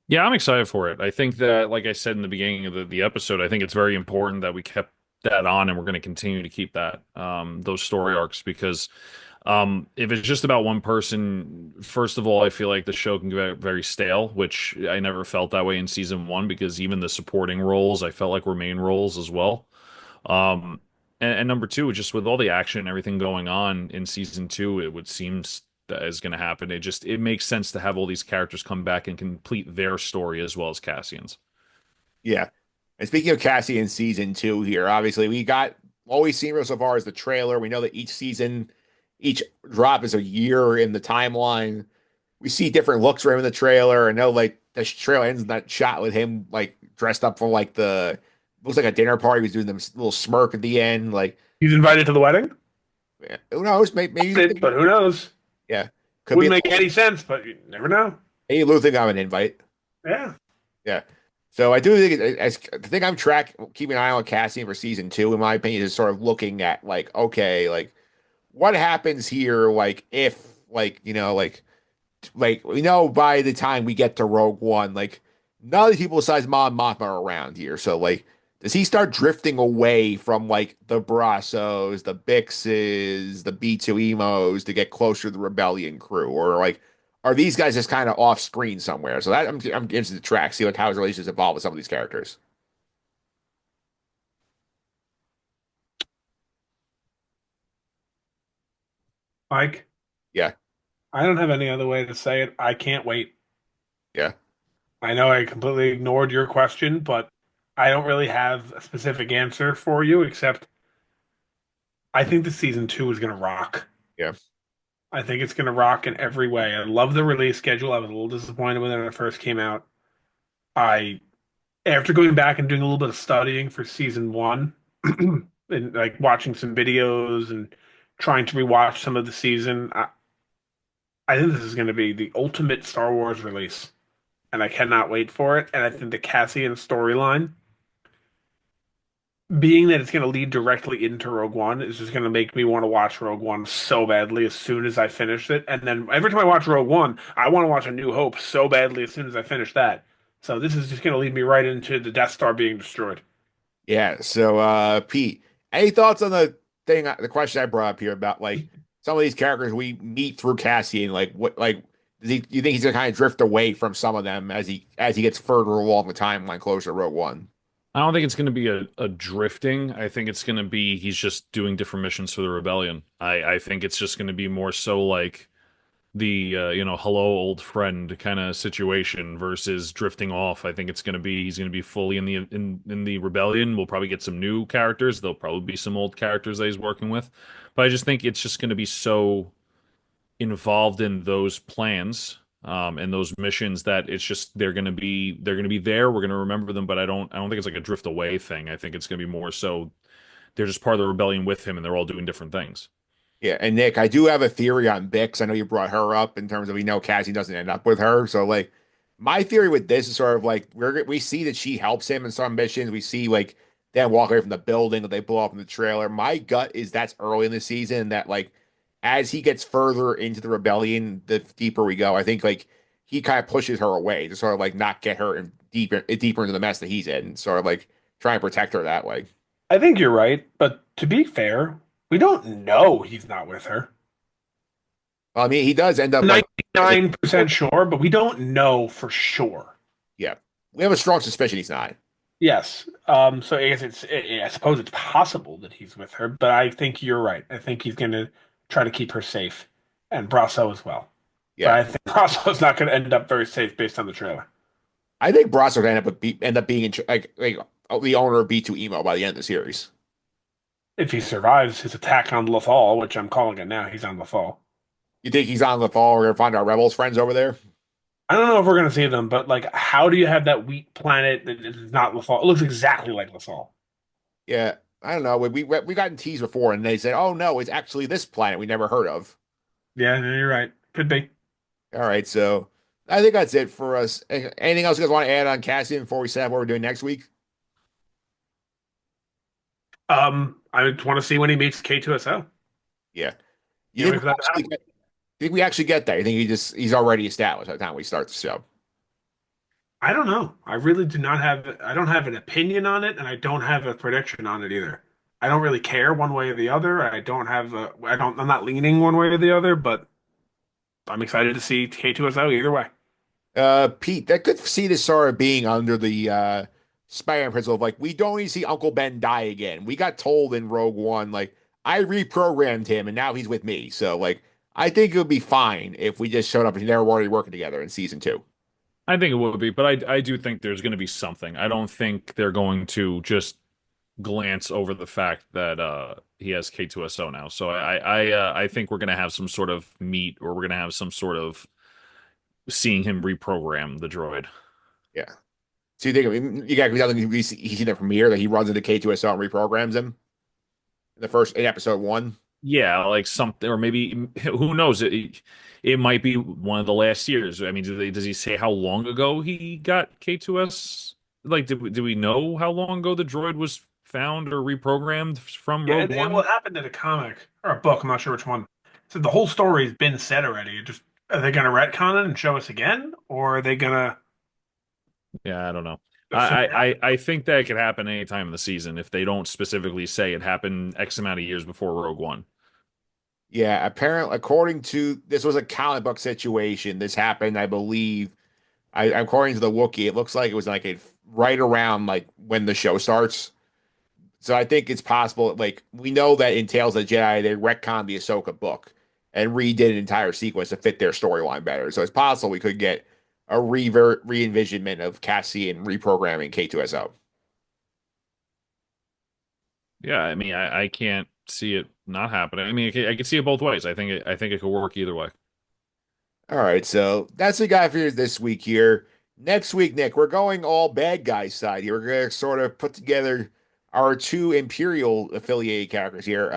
Yeah, I'm excited for it. I think that, like I said in the beginning of the episode, I think it's very important that we kept that on, and we're going to continue to keep that those story arcs because If it's just about one person, first of all, I feel like the show can get very stale, which I never felt that way in season one because even the supporting roles I felt like were main roles as well. Um, and number two, just with all the action and everything going on in season two, it would seem that is going to happen. It makes sense to have all these characters come back and complete their story as well as Cassian's. Yeah. And speaking of Cassie in season two here, obviously we got all we've seen so far is the trailer. We know that each season, each drop is a year in the timeline. We see different looks for him in the trailer. I know like the trailer ends in that shot with him like dressed up for like the looks like a dinner party. He's doing this little smirk at the end. Like, He's invited to the wedding. yeah, who knows? But who knows? Yeah, could be Wouldn't make any sense, but you never know. a Lou thing on an invite. Yeah. Yeah. So I do think as the thing I'm keeping an eye on Cassian for season two, in my opinion, is sort of looking at like, okay, like what happens here, like if like, like we know by the time we get to Rogue One, like none of these people besides Mon Mothma are around here. So like does he start drifting away from like the Brassos, the Bixes, the B2 emos to get closer to the rebellion crew? Or like are these guys just kind of off screen somewhere? So that I'm interested to track, see like how his relationships evolve with some of these characters. Mike, Yeah, I don't have any other way to say it. I can't wait. yeah, I know I completely ignored your question, but I don't really have a specific answer for you, except I think the season two is going to rock. yeah. I think it's going to rock in every way. I love the release schedule. I was a little disappointed when it first came out. I, after going back and doing a little bit of studying for season one, and like watching some videos and trying to rewatch some of the season, I think this is going to be the ultimate Star Wars release, and I cannot wait for it. And I think the Cassian storyline, being that it's going to lead directly into Rogue One, is just going to make me want to watch Rogue One so badly as soon as I finish it. And then every time I watch Rogue One, I want to watch A New Hope so badly as soon as I finish that. So this is just going to lead me right into the Death Star being destroyed. Yeah. So, Pete, any thoughts on the question I brought up here about like some of these characters we meet through Cassian? Like, what, like, you think he's gonna kind of drift away from some of them as he gets further along the timeline, closer to Rogue One? I don't think it's going to be a drifting. I think it's going to be he's just doing different missions for the rebellion. I think it's just going to be more so like the hello old friend kind of situation versus drifting off. I think it's going to be he's going to be fully in the rebellion. We'll probably get some new characters. There'll probably be some old characters that he's working with, but I just think it's just going to be so involved in those plans and those missions that it's just they're gonna be there. We're gonna remember them, but I don't think it's like a drift away thing. I think it's gonna be more so they're just part of the rebellion with him, and they're all doing different things. Yeah, and Nick, I do have a theory on Bix. I know you brought her up in terms of we know Cassie doesn't end up with her. So like my theory with this is sort of like we see that she helps him in some missions. We see like them walk away from the building that they blow up in the trailer. My gut is that's early in the season that like as he gets further into the rebellion, the deeper we go. I think like he kind of pushes her away to sort of like not get her in deeper into the mess that he's in, sort of like try and protect her that way. I think you're right, but to be fair, we don't know he's not with her. Well, I mean, he does end up like 99% sure, but we don't know for sure. yeah, we have a strong suspicion he's not. Yes. So I guess I suppose it's possible that he's with her, but I think you're right. I think he's going to try to keep her safe, and Brasso as well. But Yeah, I think Brasso's not going to end up very safe based on the trailer. I think Bross would end up being like the owner of B2 Emo by the end of the series. If he survives his attack on Lothal, which I'm calling it now, he's on Lothal. You think he's on the fall? We're gonna find our rebels friends over there. I don't know if we're going to see them, but like, how do you have that wheat planet that is not Lothal? It looks exactly like Lothal. Yeah, I don't know. We gotten teased before, and they said, "Oh no, it's actually this planet we never heard of." Yeah, no, you're right. Could be. All right, so I think that's it for us. Anything else you guys want to add on Cassian before we set up what we're doing next week? I want to see when he meets K2SO. Yeah, you Can't wait think for that to happen. we actually get there? You think he's already established by the time we start the show? I don't know. I really do not have. I don't have an opinion on it, and I don't have a prediction on it either. I don't really care one way or the other. I'm not leaning one way or the other, but I'm excited to see K2SO either way. Pete, that could see this sort of being under the Spider-Man principle of like, we don't need to see Uncle Ben die again. We got told in Rogue One, like, I reprogrammed him and now he's with me. So, like, I think it would be fine if we just showed up and they were already working together in season two. I think it would be, but I do think there's going to be something. I don't think they're going to just glance over the fact that he has K2SO now. So I think we're going to have some sort of meet, or we're going to have some sort of seeing him reprogram the droid. Yeah. So you think, I mean, you got he's in the premiere that he runs into K2SO and reprograms him in episode one? Yeah, like something, or maybe who knows? It might be one of the last years. I mean, does he say how long ago he got K2S? Like, do we know how long ago the droid was found or reprogrammed from Yeah, Rogue and One? what happened in a comic or a book, I'm not sure which one. So the whole story's been said already. Just are they going to retcon it and show us again, or are they going to Yeah, I don't know. assume it happened? I think that could happen any time in the season if they don't specifically say it happened X amount of years before Rogue One. Yeah, apparently, according to this was a comic book situation. This happened, I believe. According to the Wookiee, it looks like it was like right around like when the show starts. So I think it's possible. Like we know that in Tales of the Jedi, they retconned the Ahsoka book and redid an entire sequence to fit their storyline better. So it's possible we could get a re-envisionment of Cassian reprogramming K2SO. Yeah, I mean, I can't see it not happening. I mean, I can see it both ways. I think it could work either way. All right, so that's the guy for you this week here. Next week, Nick, we're going all bad guy side here. We're gonna sort of put together our two Imperial affiliated characters here.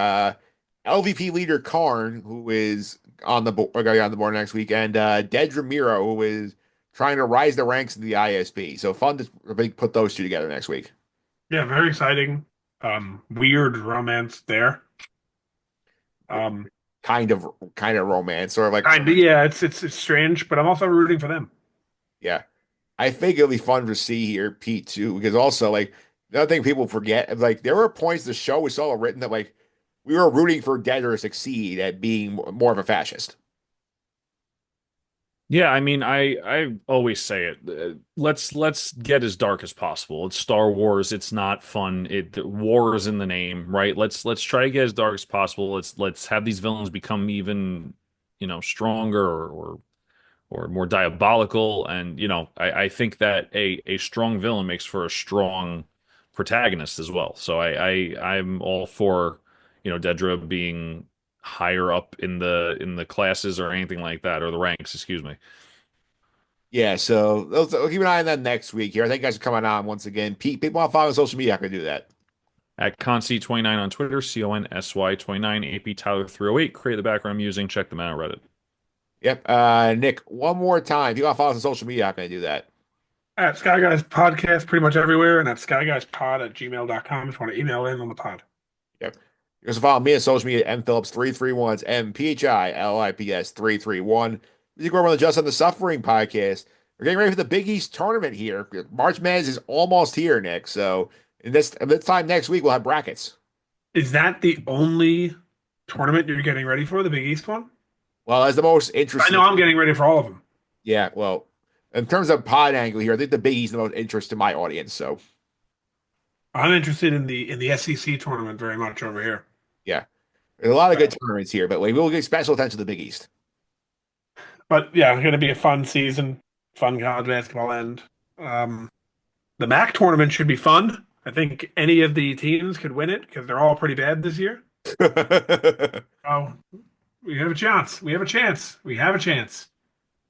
LVP leader Karn, who is on the board, on the board next week, and Dedra Miro, who is trying to rise the ranks in the ISB. So fun to put those two together next week. Yeah, very exciting. Weird romance there. Um, Kind of, kind of romance, sort of like, kind of, yeah, it's strange, but I'm also rooting for them. yeah. I think it'll be fun to see here, Pete, too, because also like the other thing people forget, like there were points the show was so written that like we were rooting for Dedra to succeed at being more of a fascist. Yeah, I mean, I always say it. Let's get as dark as possible. It's Star Wars. It's not fun. War is in the name, right? Let's try to get as dark as possible. Let's have these villains become even, stronger or more diabolical. And I think that a strong villain makes for a strong protagonist as well. So I'm all for Dedra being higher up in the classes or anything like that, or the ranks, excuse me. Yeah, so we'll keep an eye on that next week here. I think you guys are coming on once again. Pete, people want to follow on social media, I can do that. At Consy29 on Twitter, CONSY29, AP Tyler 308. Create the background I'm using. Check them out on Reddit. Yep. Nick, one more time. If you want to follow us on social media, how can I do that? At Sky Guys Podcast pretty much everywhere, and at skyguyspod@gmail.com if you want to email in on the pod. Yep. You can also follow me on social media at mphillips331. It's MPHILIPS 331. Music over on the Just on the Suffering podcast. We're getting ready for the Big East tournament here. March Madness is almost here, Nick. So in this time next week, we'll have brackets. Is that the only tournament you're getting ready for, the Big East one? Well, as the most I interesting. know I'm getting ready for all of them. Yeah, well, in terms of pod angle here, I think the Big East is the most interest to my audience. So I'm interested in the SEC tournament very much over here. yeah, there's a lot of good tournaments here, but we will give special attention to the Big East. But yeah, it's going to be a fun season, fun college basketball end. The MAC tournament should be fun. I think any of the teams could win it because they're all pretty bad this year. Oh, we have a chance. We have a chance. We have a chance.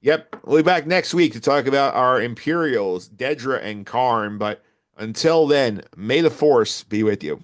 Yep. We'll be back next week to talk about our Imperials, Dedra and Karn. But until then, may the Force be with you.